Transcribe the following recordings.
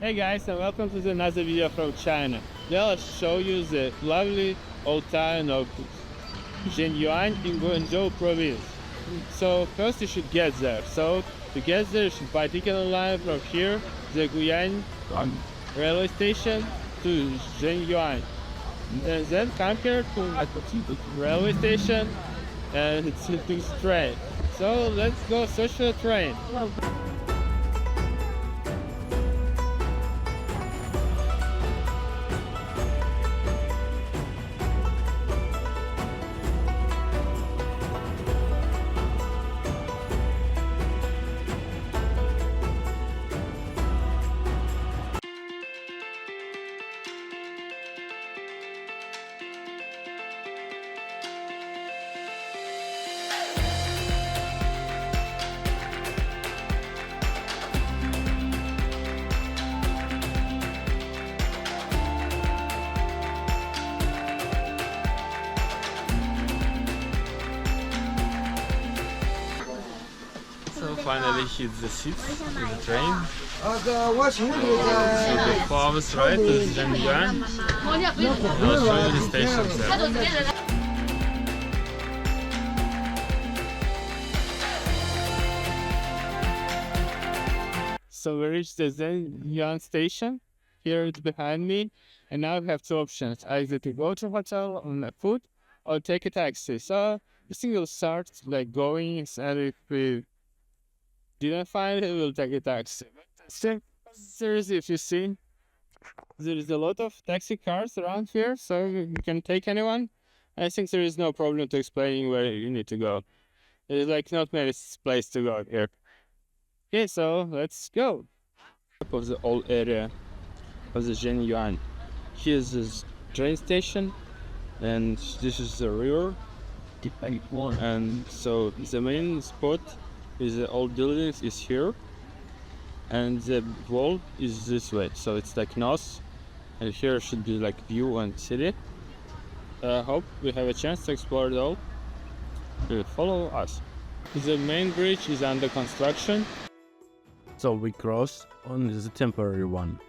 Hey guys, and welcome to another video from China. Today I'll show you the lovely old town of Zhenyuan in Guizhou province. So first you should get there. So to get there you should buy a ticket online from here, the Wuyang railway station to Zhenyuan. And then come here to the railway station and it's a straight. So let's go search for a train. So finally hit the seats of the train. So the farmers right to Zhenyuan. I'll show you the stations there. So we reached the Zhenyuan station. Here it's behind me, and now we have two options: either to go to a hotel on foot or take a taxi. So the thing will start like going, and if we didn't find it, we'll take a taxi. Seriously, if you see, there is a lot of taxi cars around here, so you can take anyone. I think there is no problem to explaining where you need to go. There's like not many places to go here. Okay, so let's go. Of the old area of the Zhenyuan. Here's this train station, and this is the river. And so the main spot is the old buildings is here, and the wall is this way. So it's like north, and here should be like view and city. I hope we have a chance to explore it all. Follow us. The main bridge is under construction, so we cross on the temporary one.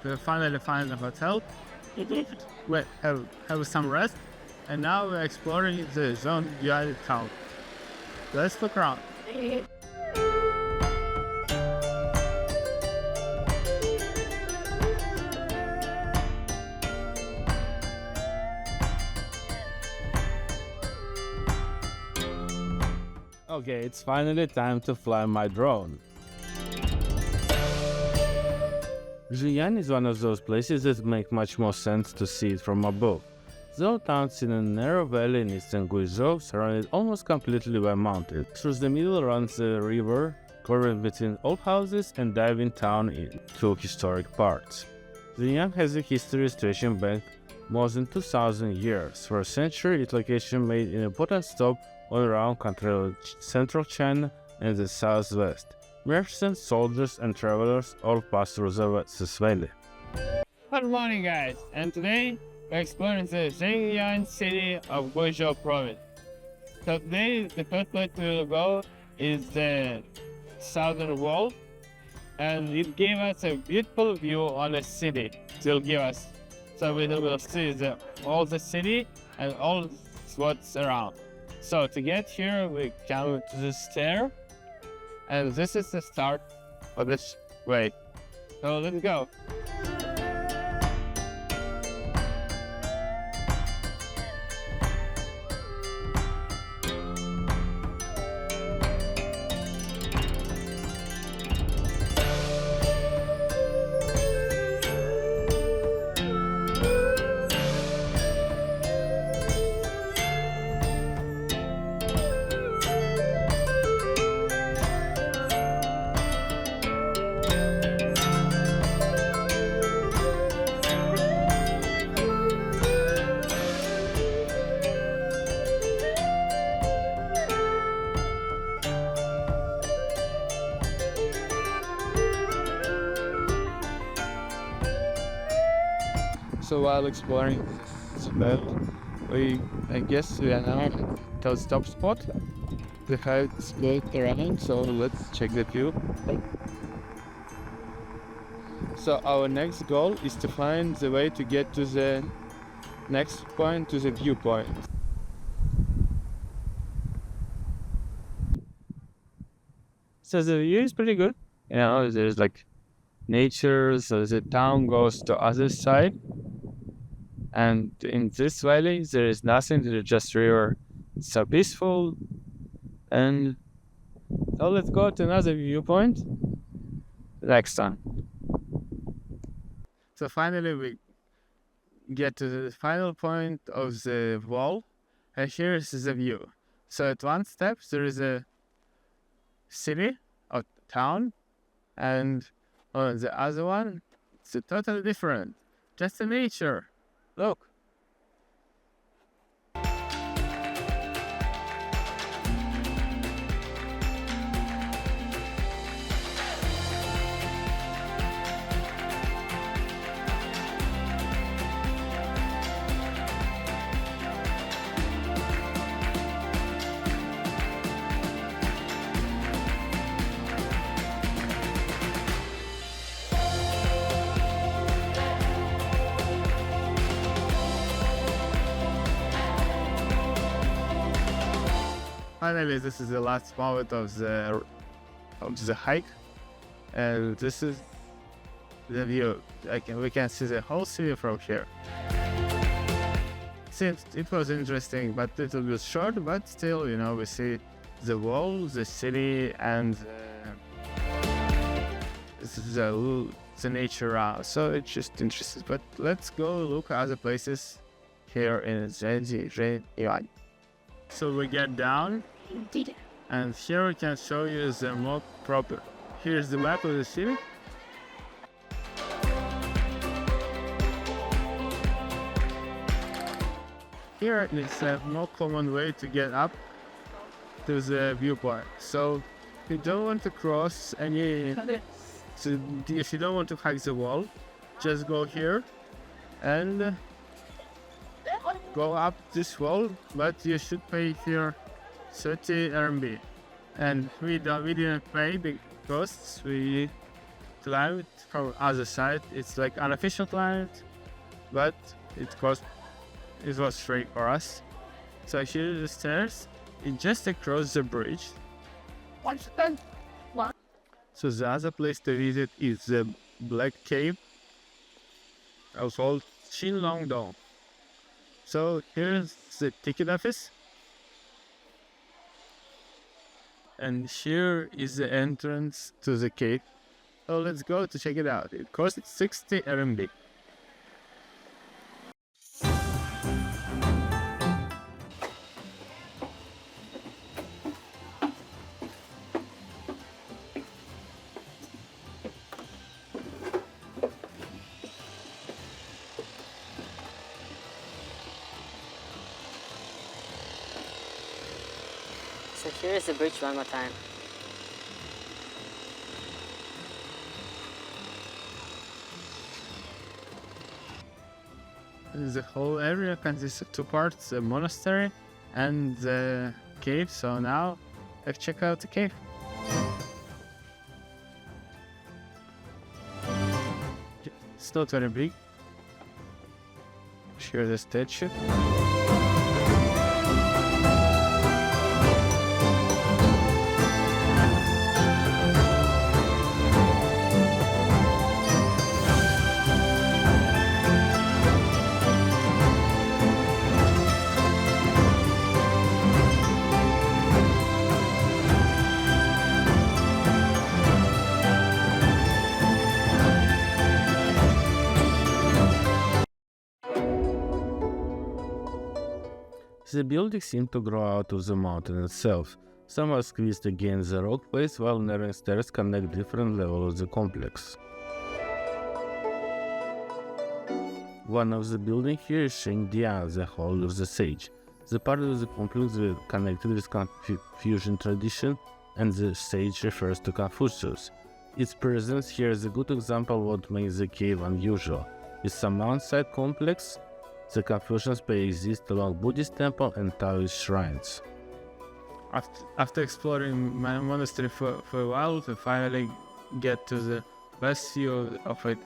We finally find a hotel. We have some rest, and now we're exploring the Zhenyuan town. Let's look around. Okay, it's finally time to fly my drone. Zhenyuan is one of those places that make much more sense to see it from above. The old town is in a narrow valley in eastern Guizhou, surrounded almost completely by mountains. Through the middle runs the river, curving between old houses and diving town into historic parts. Zhenyuan has a history stretching back more than 2,000 years. For a century, its location made an important stop all around controlled central China and the southwest. Merchants, soldiers, and travelers all pass through this valley. Good morning, guys, and today we're exploring the Zhenyuan city of Guizhou province. So today the first place we will go is the southern wall, and it gave us a beautiful view on the city. It will give us, so we will see all the city and all what's around. So to get here, we come to the stair. And this is the start of this way. So let's go. So while exploring this belt, I guess we are now at the stop spot. The heights go around, so let's check the view. So our next goal is to find the way to get to the next point, to the viewpoint. So the view is pretty good. You know, there's like nature, so the town goes to other side. And in this valley, there is nothing, there's just river. It's so peaceful. And so let's go to another viewpoint next time. So finally we get to the final point of the wall, and here is the view. So at one step there is a city or town, and on the other one it's totally different, just the nature. Look. Finally, this is the last moment of the hike, and this is the view. We can see the whole city from here. Since it was interesting, but a little bit short, but still, you know, we see the wall, the city, and the nature around. So it's just interesting. But let's go look at other places here in Zhenyuan. So we get down, and here we can show you the map proper. Here's the map of the city. Here is a more common way to get up to the viewpoint. So if you don't want to cross any, so if you don't want to hike the wall, just go here and go up this wall, but you should pay here 30 RMB. And we didn't pay because we climbed from other side. It's like unofficial climb, but it was free for us. So here are the stairs. It's just across the bridge. So the other place to visit is the Black Cave, also Qinglong Cave. So here's the ticket office, and here is the entrance to the cave. So let's go to check it out. It costs 60 RMB. So here is the bridge one more time. The whole area consists of two parts, the monastery and the cave. So now let's check out the cave. It's not very big. Here's the statue. The building seemed to grow out of the mountain itself. Some are squeezed against the rock face, while narrowing stairs connect different levels of the complex. One of the buildings here is Shengdian, the Hall of the Sage. The part of the complex is connected with Confucian tradition, and the sage refers to Confucius. Its presence here is a good example of what makes the cave unusual. With some outside complex, the Confucian space exists along Buddhist temple and Taoist shrines. After exploring my monastery for a while, we finally get to the best view of it.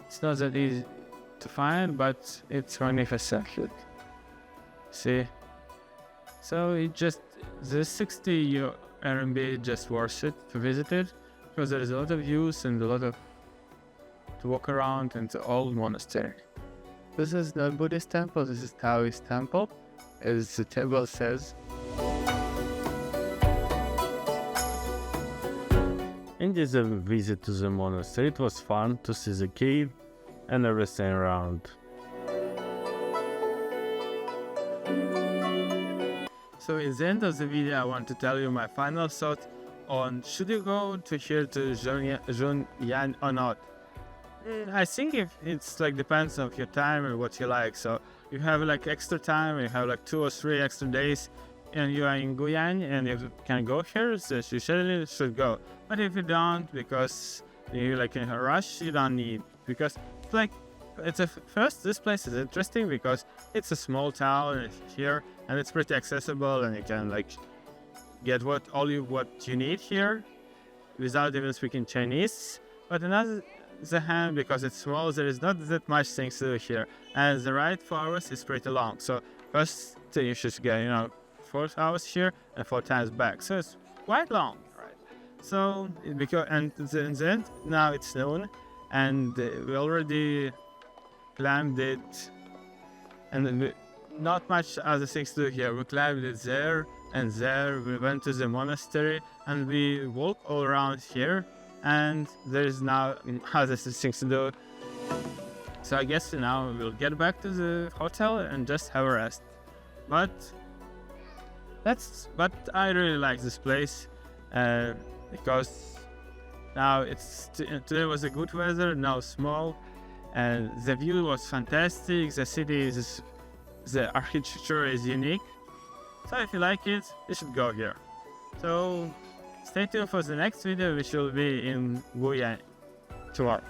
It's not that easy to find, but it's magnificent. See? So the 60 RMB just worth it to visit it, because there is a lot of views and a lot of to walk around in the old monastery. This is the Buddhist temple, this is Taoist temple, as the table says. In this visit to the monastery, it was fun to see the cave and everything around. So in the end of the video, I want to tell you my final thought on should you go to here to Zhenyuan or not. I think if it's like depends on your time and what you like. So you have like extra time, you have like 2 or 3 extra days, and you are in Guiyang and you can go here, so you surely should go. But if you don't, because you're like in a rush, you don't need, because it's like first this place is interesting because it's a small town here and it's pretty accessible and you can like get what you need here without even speaking Chinese. But another the hand, because it's small, there is not that much things to do here, and the ride for hours is pretty long. So first you should get 4 hours here and 4 times back, so it's quite long, right? So because in the end now it's noon and we already climbed it, and not much other things to do here. We climbed it there and there, we went to the monastery and we walked all around here, and there's now other things to do. So I guess now we'll get back to the hotel and just have a rest. But I really like this place because now today was a good weather, now small, and the view was fantastic. The architecture is unique. So if you like it, you should go here. So stay tuned for the next video, which will be in Wuyang tomorrow.